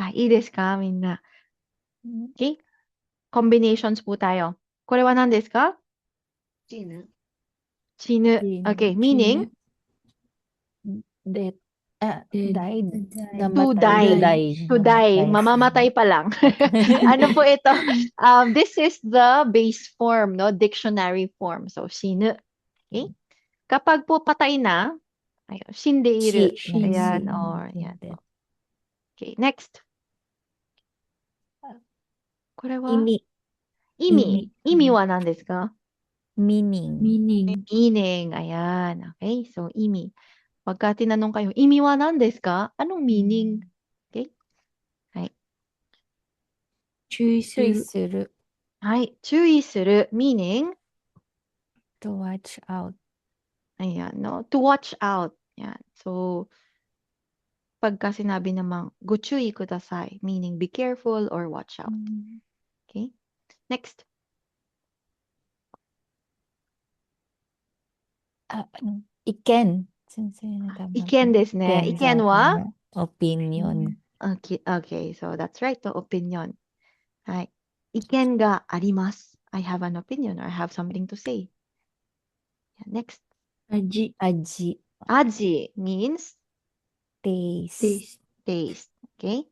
いいですかみんな。Okay? Combinations po tayo. これは何ですか死ぬ。死ぬ。Okay, meaning? Dead. Dead. Died. To Namatay. die. To die. Mamamatay pa lang. Ano po ito? This is the base form, no? Dictionary form. So, sinu. Okay? Kapag po patay na, ayun, shindeiru. Ayan, or ayan po. Okay, next. これは Imi. 意味。意味は何ですか Meaning. Meaning. Ayan. Okay, so 意味。Pagka tinanong kayo, 意味は何ですか Anong meaning? Okay? はい。注意する。する。はい。注意する。meaning? To watch out. Ayan, no? To watch out. Yan. So, pagka sinabi namang, ご注意ください. Meaning, be careful or watch out. Okay? Next. Iken. Iken desu ne. Iken wa? Opinion. Okay, so that's right. To opinion. はい。意見があります. I have an opinion or I have something to say. Next. 味。味 means Taste. taste. Okay?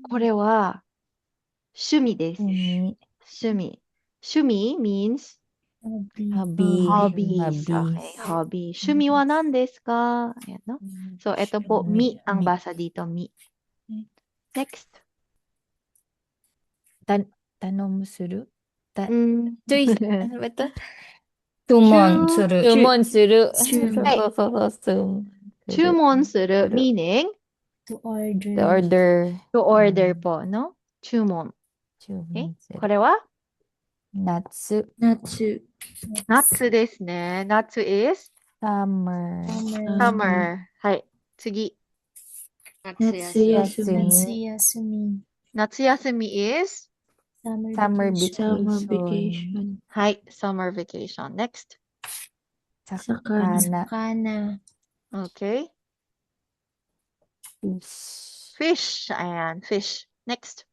これは趣味です。趣味。趣味 means hobbies. Okay, hobby. 趣味は何ですか? Ayan, no? So, ito po, mi ang basa dito, mi. Next. 頼むする Choice. Tumonする。Tumonする。注文する meaning To order. To order. to order po, no? 注文. Okay? これは夏。夏。夏ですね。夏 is Summer. summer. はい。次。夏休み。夏休み is Summer vacation. はい。summer vacation. Next. Sakana. Okay. Fish. Ayan. Fish. Next.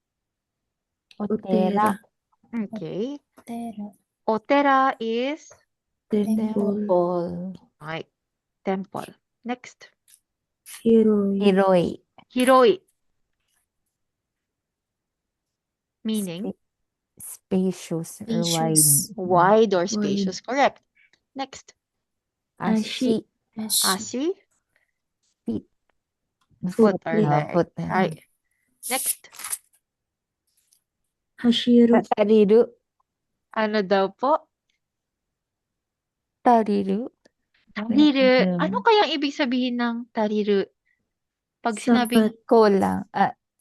Otera. Okay. Otera is Temple. はい。temple. Next. Hiroi. Hiroi. Meaning Spacious or wide. wide or spacious. Correct. Next. Ashi. Ashi. Feet. Foot or Ah, leg. foot. Right. Next. Hashiru. Tariru. Ano daw po? Tariru. Tariru. Ano kayang ibig sabihin ng tariru? Pag sinabing Kulang.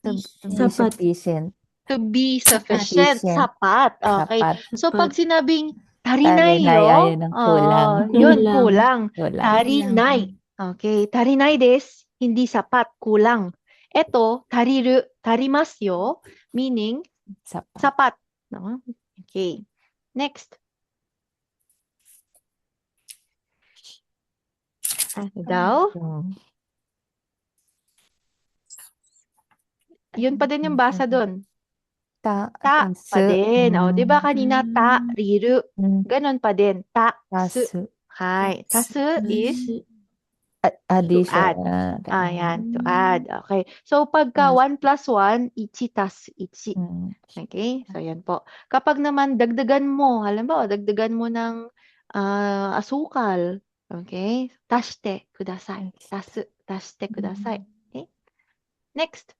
To be Sapat. sufficient. to be sufficient, sapat. Okay. Sapat. So, pag sinabing Tarinay, tarinay, ayun ang kulang. yun, kulang. Kulang. Tarinay. Okay. Tarinay des, hindi sapat, kulang. Ito, tariru, tarimasu yo, meaning Sapat. sapat. No? Okay. Next. Ano daw? Yun pa din yung basa doon. Ta pa din. O, di ba kanina ta, riru. Ganon pa din. Ta, su. Hai. Tasu is Addition. to add. Ayan, to add. Okay. So, pagka 1 plus 1, ichi tas ichi. Okay? So, yan po. Kapag naman dagdagan mo, halimbawa, dagdagan mo ng asukal. Okay? Tashite kudasai. Tashite kudasai. Okay? Next.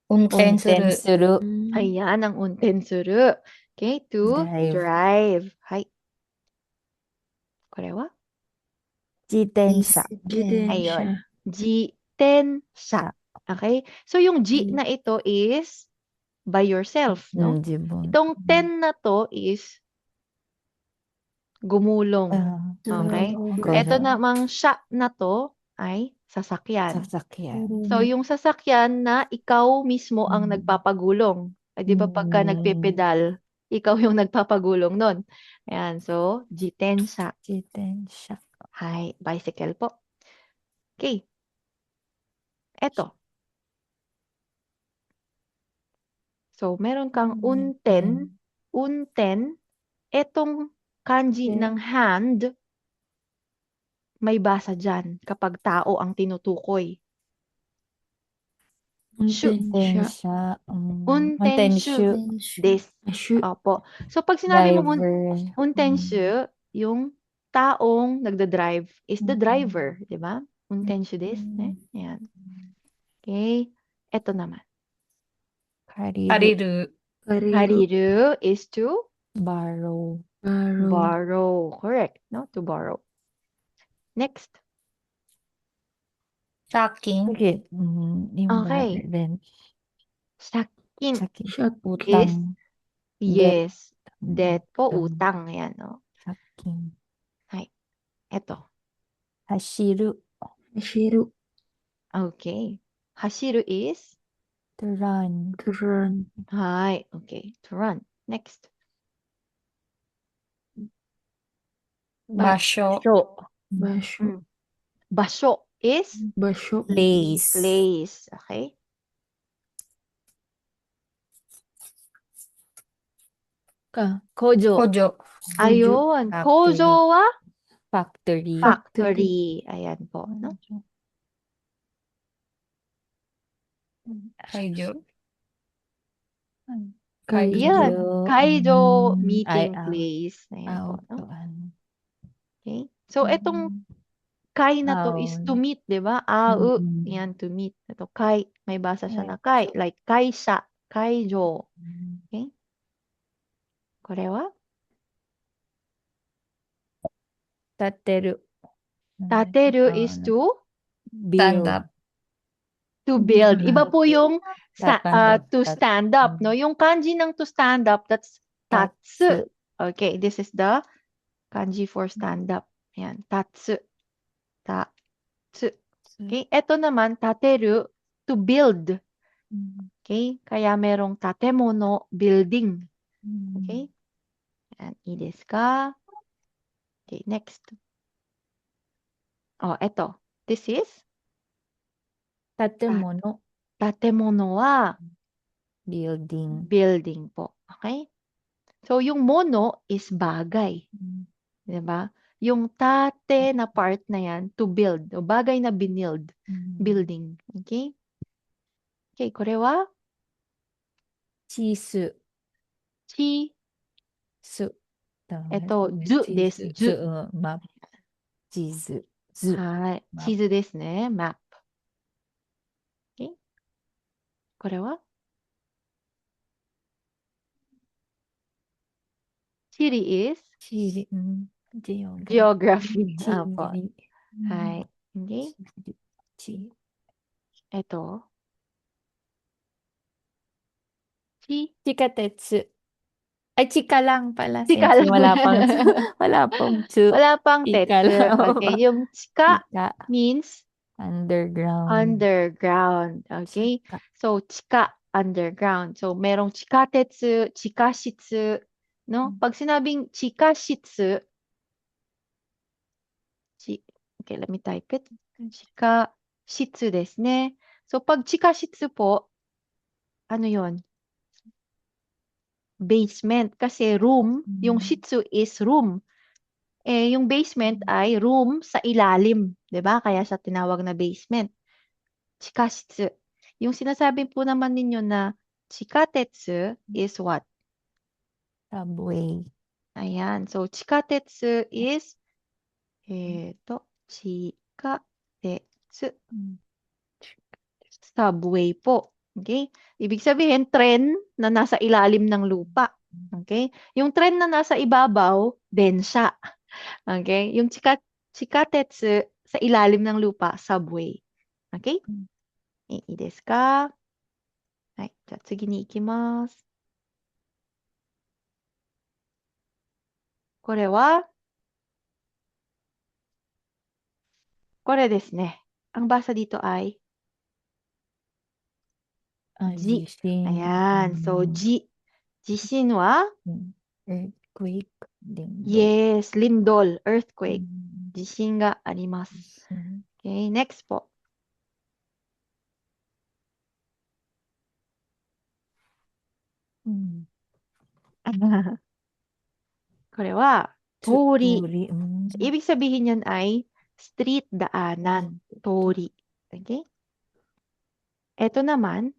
Unten suru. Ayan, ang unten suru. Okay? To drive. Hai. これは Jitensha. Ayun. Jitensha. Okay? So, yung G na ito is by yourself, no? Itong ten na to is gumulong. Okay? Ito namang sya na to ay sasakyan. So, yung sasakyan na ikaw mismo ang nagpapagulong. Di ba pagka nagpepedal, ikaw yung nagpapagulong nun. Ayan, so, jitensha. Jitensha. Hi, bicycle po. Okay, eto. So, meron kang unten. Unten, etong kanji Okay. ng hand, may basa dyan kapag tao ang tinutukoy. Shu. Untensya. Untensha. Untenshu. Untenshu. Des. Ashu. Opo. So, pag sinabi mong Driver. untenshu, yung taong nagda-drive is the driver, di ba? Untenshu des. Ayan. Okay. Eto naman. Kariru. Kariru. Kariru is to Borrow. borrow. Correct. No? To borrow. Next. Shaking. Sakit. Yung Okay. rent. Sakin Sakit. is, Utang. Debt. yes, debt po, Utang. utang. Ayan, no? Sakin. Hay. Eto. Hashiru. Ashiru. Okay. Hashiru is? To run. To run. Hi. Okay. To run. Next. Basho. So. Basho. Basho is? Basho. Place. Place. Okay. Kojo. Kojo. Ayun. Factory. Kojo wa? Factory. Factory. Ayan po. No? Kaijo. Ayan. Kaijo meeting Ay, place. Ayan po. No? Okay. So, etong kai na to is to meet, di ba? Yan, to meet. Ito, kai. May basa siya na kai. Like, kaisha. Kaijo. Okay? Korewa? Tateru. Tateru is to? Stand up. To build. Iba po yung to Stand stand up, no? Yung kanji ng to stand up, that's tatsu. Tatsu. Okay, this is the kanji for stand up. Ayan, tatsu. Tatsu. Okay, eto naman, tateru, to build. Okay, kaya merong tatemono, building. Okay? Ayan, i desu ka? Okay, next. Oh, eto. This is? Tatemono. Tatemono wa Building. building po. Okay? So, yung mono is bagay. Diba? Yung tate na part na yan, to build. O bagay na binild. Building. Okay? Okay, これは Chisu. chi. Su. Ito, zu desu. Zu. Map. Chizu. Zu. はい。 Map. 地図ですね。map. Okay? これは Chiri is Chiri. geography. Chiri. Apo. Hai. Okay? Chiri. Ito. Chikatetsu. Ay, chika lang pala. Chika Sensei, lang. wala pang tsu. Wala pang Chika tetsu. lang. Okay. Yung chika Chika. means Underground. underground. Okay? Chika. So, chika, underground. So, merong chikatetsu, chikashitsu. No? Pag sinabing chikashitsu, okay, let me type it. Chikashitsu desu ne. So, pag chikashitsu po, ano yon? Basement. Kasi room, yung shitsu is room. Eh, yung basement ay room sa ilalim. 'Di ba? Kaya siya tinawag na basement. Chikashitsu. Yung sinasabi po naman ninyo na chikatetsu is what? Subway. Ayan. So, chikatetsu is chikatetsu. Subway po. Okay? Ibig sabihin, tren na nasa ilalim ng lupa. Okay? Yung tren na nasa ibabaw, densya. Okay? Yung chikatetsu sa ilalim ng lupa, subway. Okay? Iいですか? はい。じゃあ次に行きます。これは、これですね。Ang basa dito ay ji. Gising. Ayan. So, ji. 地震は Earthquake. Lindol. Yes, lindol, earthquake. うん地震があります。Okay, next po. Koれは、通り。Turi. Ibig sabihin yan ay street, daanan, tori. Okay? Ito naman,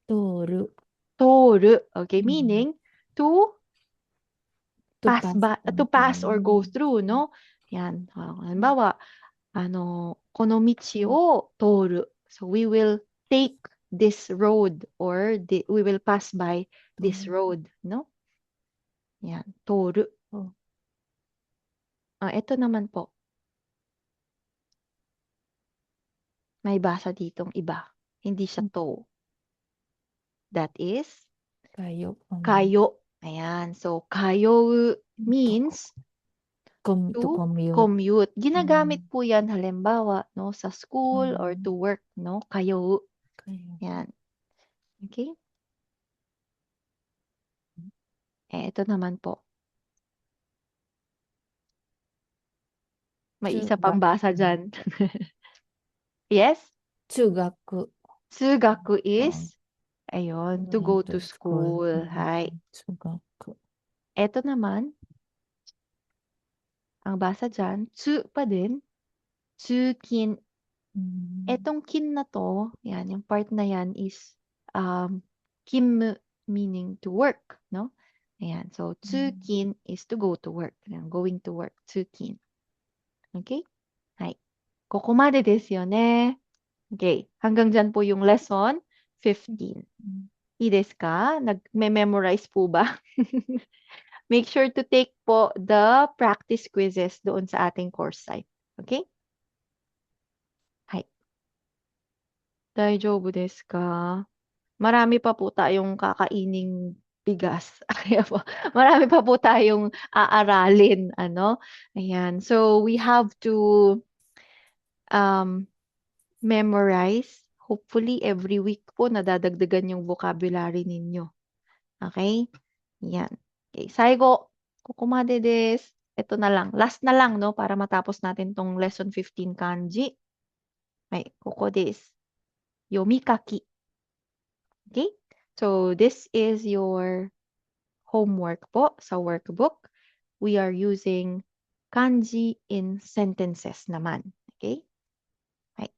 Toru. toru. Okay, meaning to To pass pass by, to on. pass or go through, no? Yan. Halimbawa, この道を通る. So we will take this road or we will pass by this road, no? Yan, 通る. Ito naman po. May basa ditong iba. Hindi siya to. That is Kayo. kayo. Ayan. So, kayo means To to commute. commute. Ginagamit po yan halimbawa, no, sa school or to work, no? Kayo. Kayo. Yan. Okay? Ito naman po. May isa pang basa dyan. Yes? Tsugaku. Tsugaku is, ayun, to go to school. Hi. Tsugaku. Ito naman, ang basa dyan, tsu pa din, tsukin. Etong kin na to, yan, yung part na yan is kim meaning to work, no? Ayan, so tsukin is to go to work. Ayan, going to work, tsukin. Okay? Hai. Kokomade desu yo ne. Okay, hanggang dyan po yung lesson 15. I desu ka? Nag-memorize po ba? Make sure to take po the practice quizzes doon sa ating course site. Okay? Hai. Daijoubu desu ka? Marami pa po tayong kakaining bigas. Kaya po, marami pa po tayong aaralin, ano? Ayan. So, we have to memorize. Hopefully, every week po nadadagdagan yung vocabulary ninyo. Okay? Yan. Okay. Saigo, kokomade desu. Ito na lang. Last na lang, no? Para matapos natin tong lesson 15 kanji. Ay, koko desu. Yomikaki. Okay? So, this is your homework po sa workbook. We are using kanji in sentences naman. Okay? Hai.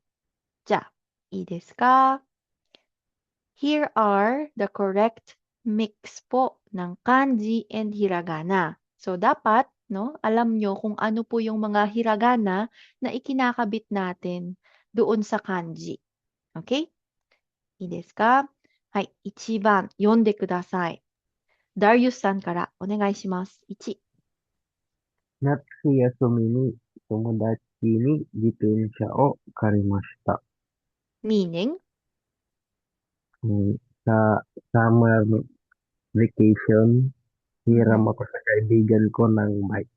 じゃあ、いいですか? Here are the correct mix po ng kanji and hiragana. So, dapat, no, alam nyo kung ano po yung mga hiragana na ikinakabit natin doon sa kanji. Okay? いいですか? はい。1番、読んでください。ダリウスさんからお願いします。1、夏休みに友達に自転車を借りました。meaning, Sa summer vacation, hiram ako sa kaibigan ko ng bike.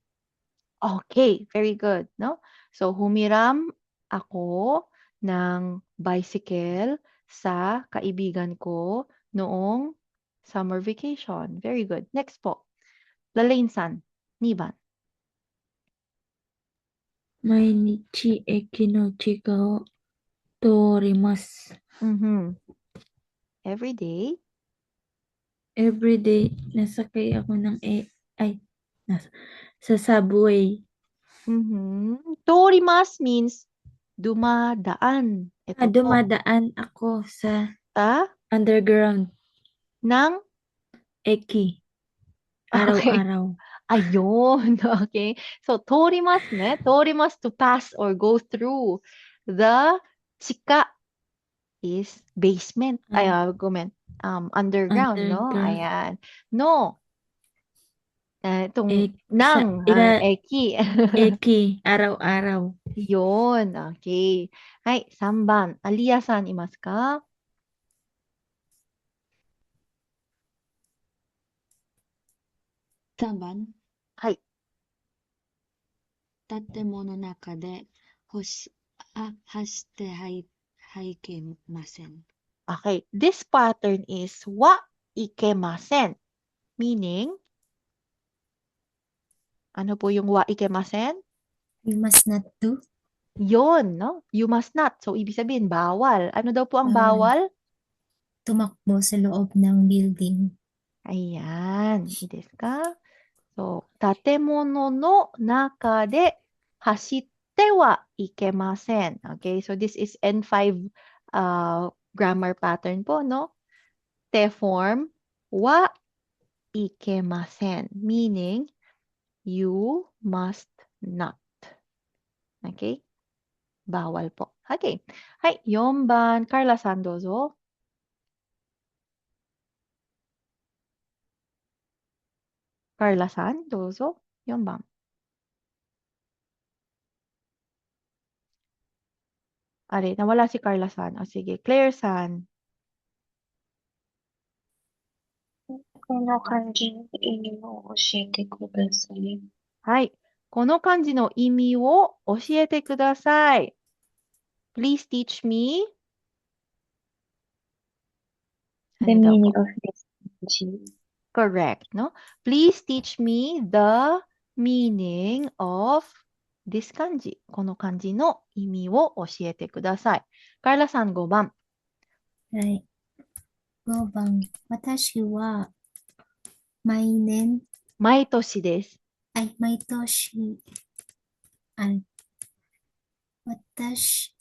okay, very good, no? So, humiram ako ng bicycle sa kaibigan ko noong summer vacation. Very good. Next po. Lalaine-san, 2番。 Mainichi eki no chika o torimasu. Every day. Every day, nasakay ako ng sa subway. Torimasu means dumadaan. Ito po. Dumadaan ako sa Ta? underground Ng? eki. Okay. Araw-araw. Ayun. Okay. So, torimasu ne. Torimasu to pass or go through. The chika is basement. Ay, comment. Underground, no? Underground. Ayan. No. Itong Sa nang, ila eki. eki. Araw-araw. Yun. Okay. Hai, 3番。Aliyah-san, いますか? 3番、はい。建物の中で走ってはいけません。Okay. This pattern is wa ikemasen. Meaning, ano po yung wa ikemasen? You must not do. Yon, no? You must not. So, ibig sabihin, bawal. Ano daw po ang Bawal. bawal? Tumakbo sa loob ng building. Ayan. I desu ka? So, 建物の中で走ってはいけません. Okay, so this is N5 grammar pattern po, no? Te form wa ikemasen, meaning you must not. Okay? Bawal po. Okay. はい、4番、カルラさんどうぞ。カルラさんどうぞ。4番。あれ、nawala si Carla san. O sige, Claire san. この漢字の意味を教えてください。はい。この漢字の意味を教えてください。Please teach me. The Ano daw meaning po? of this 漢字。 Correct, no? Please teach me the meaning of this kanji. この漢字の意味を教えてください。Carla san 5番。はい。5番。私は、毎年、毎年です。毎年、私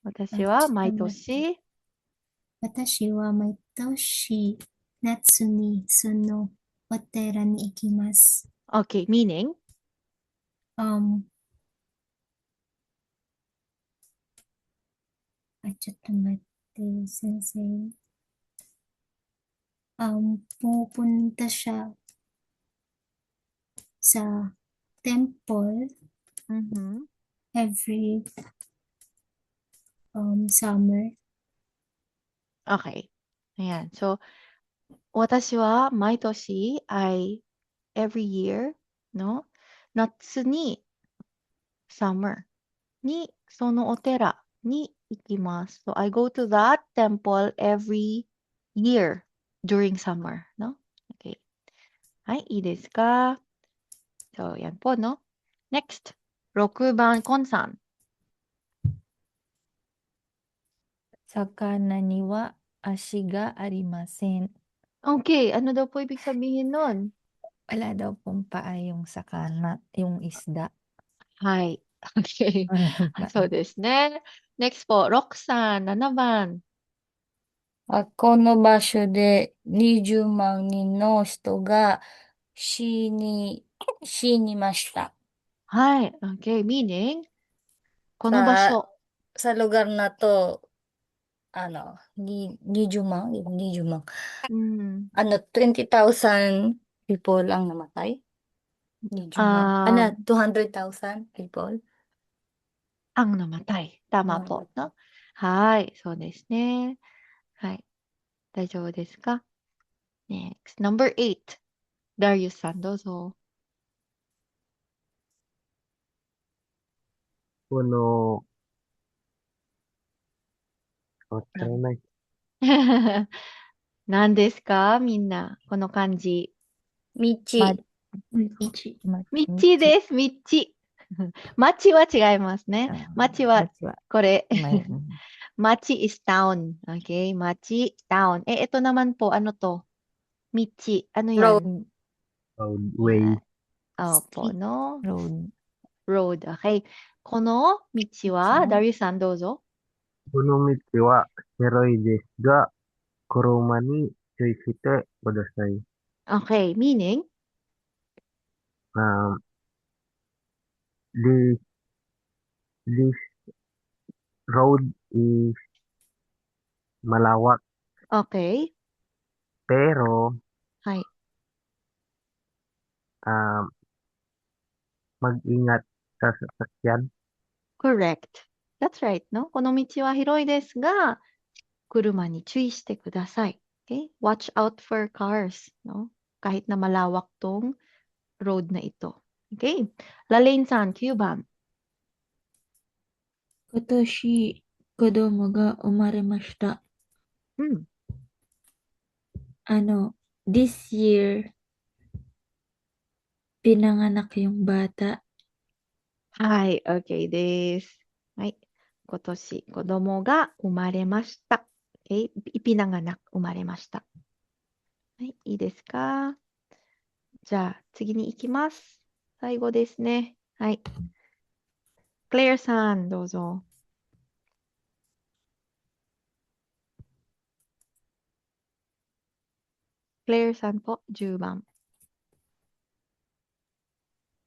私は毎年、私は毎年、夏にそのお寺に行きます。Okay, meaning? Atちょっと待って、先生。Pupunta siya sa temple every summer. Okay. Ayan. So, 私は毎年 every year, no? 夏に summer にそのお寺に行きます。So, I go to that temple every year during summer, no? Okay. はい、いいですか? So, yan po, no? Next. 6番、コンさん。魚には足がありません。Okay, ano daw po ibig sabihin nun? Wala daw pong paa yung sakana, yung isda. はい。Okay. Walang paa. そうですね。Next po, 6さん、7番。この場所で20万人の人が死にました。はい。Okay, meaning? この場所。Sa lugar na to, 20 万? 20 万. 20,000 people ang namatay? 20 万? 200,000 people? Ang namatay. Tama po, no? はい。そうですね。はい。大丈夫ですか? Next. Number 8. Darius さん、どうぞ。この、わからない。何ですかみんな。この漢字。道。道です。道。町は違いますね。町は、これ。町 is town. Okay? 町、town. Ito naman po, ano to? 道。Ano yan? Way. Opo, no? Road. Road. Okay. この道は、ダリュさんどうぞ。この道は広いですが、車に注意してください。Okay. Meaning? This road is malawak. Okay. Pero, Hi. mag-ingat sa sasakyan. Correct. That's right, no? この道は広いですが、車に注意してください。Okay? Watch out for cars, no? Kahit na malawak tong road na ito. Okay? Lalaine-san, 9番。今年、子供が生まれました。this year, pinanganak yung bata. はい、OK です。はい。今年、子供が生まれました。OK、ipinanganak、生まれました。はい、いいですか？じゃあ、次に行きます。最後ですね。はい。クレアさん、どうぞ。クレアさんpo、10番。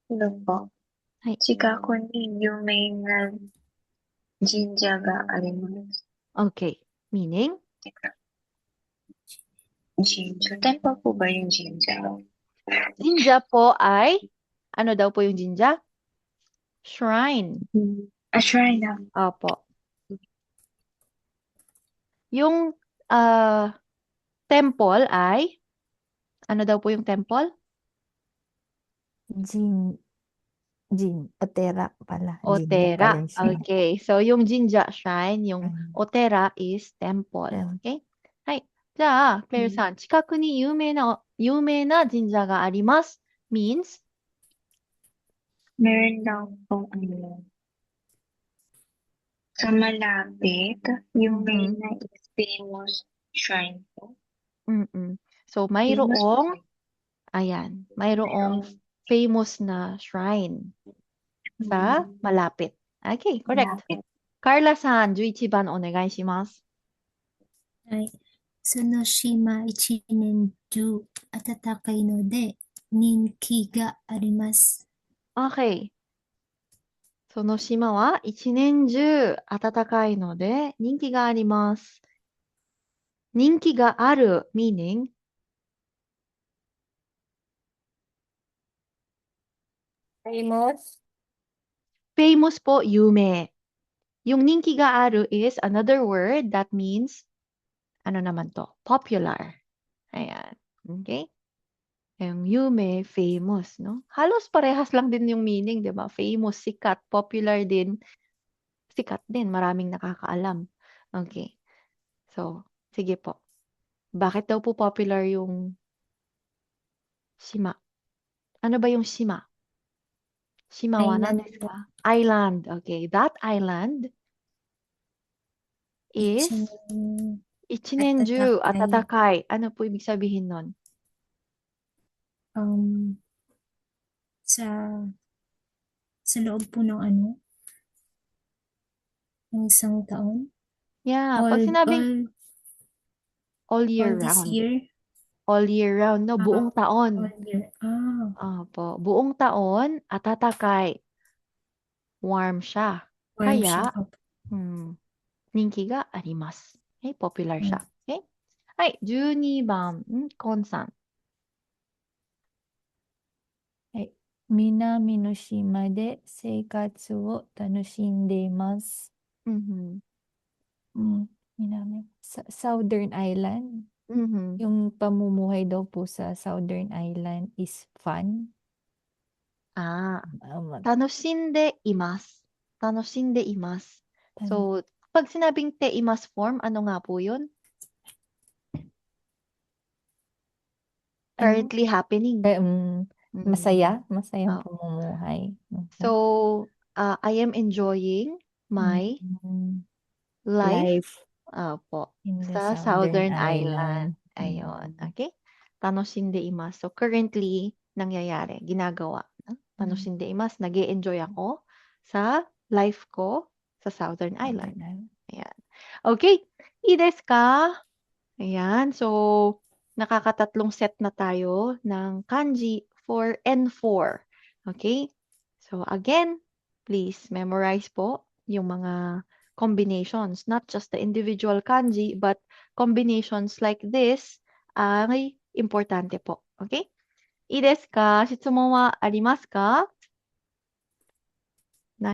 Ano po? はい。近くに有名な神社があります。 OK。meaning? Jinja. Temple po ba yung jinja? Jinja po ay, ano daw po yung jinja? Shrine. A shrine na. Opo. Yung temple ay, ano daw po yung temple? Otera pala. Jinja pala Otera. yung shrine. Okay. So, yung jinja shrine, yung Shrine. otera is temple. Okay? はい。じゃあ、クレアさん、近くに有名な神社があります。means? Meron daw po sa malapit, yung may Mhm. na famous shrine po. Mm-mm. So, Famous mayroong, shrine. ayan, mayroong famous na shrine sa malapit. Okay, correct. Malapit. Carla-san, 11番お願いします。はい。その島一年中暖かいので人気があります。Okay. その島は一年中暖かいので人気があります。人気がある meaning Famous? famous po, 有名。Yung 人気がある is another word that means ano naman to? Popular. Ayan. Okay? Yung yume, famous, no? Halos parehas lang din yung meaning, di ba? Famous, sikat, popular din. Sikat din, maraming nakakaalam. Okay. So, sige po. Bakit daw po popular yung shima? Ano ba yung shima? Shima wa nan Island desu po. ka? Island. Okay. That island is 一年中 Atatakay. atatakai. Ano po ibig sabihin nun? um, sa loob po ng ng isang taon. Yeah, pag sinabing all year all this round. year. All year round, no? Buong taon. All year. Opo. Buong taon, atatakai. Warm siya. Warm Kaya, siya. ninki ga arimasu. Okay, popular siya. Okay? はい、12番、コンさん。南の島で生活を楽しんでいます。Southern Island. Yung pamumuhay daw po sa Southern Island is fun. Tanoshinde imasu. Tanoshinde imasu. So, pag sinabing te imasu form, ano nga po yun? Currently happening. Masaya. Masayang pamumuhay. So, I am enjoying my life po sa Southern Island. Ayun. Okay? Tanoshinde imasu. So, currently, nangyayari, ginagawa. Tanoshinde imasu. Nag-e-enjoy ako sa life ko sa Southern Island. Ayan. Okay. I desu ka? Ayan. So, nakakatatlong set na tayo ng kanji for N4. Okay? So, again, please memorize po yung mga combinations. Not just the individual kanji, but combinations like this ay importante po. Okay? いいですか？質問はありますか？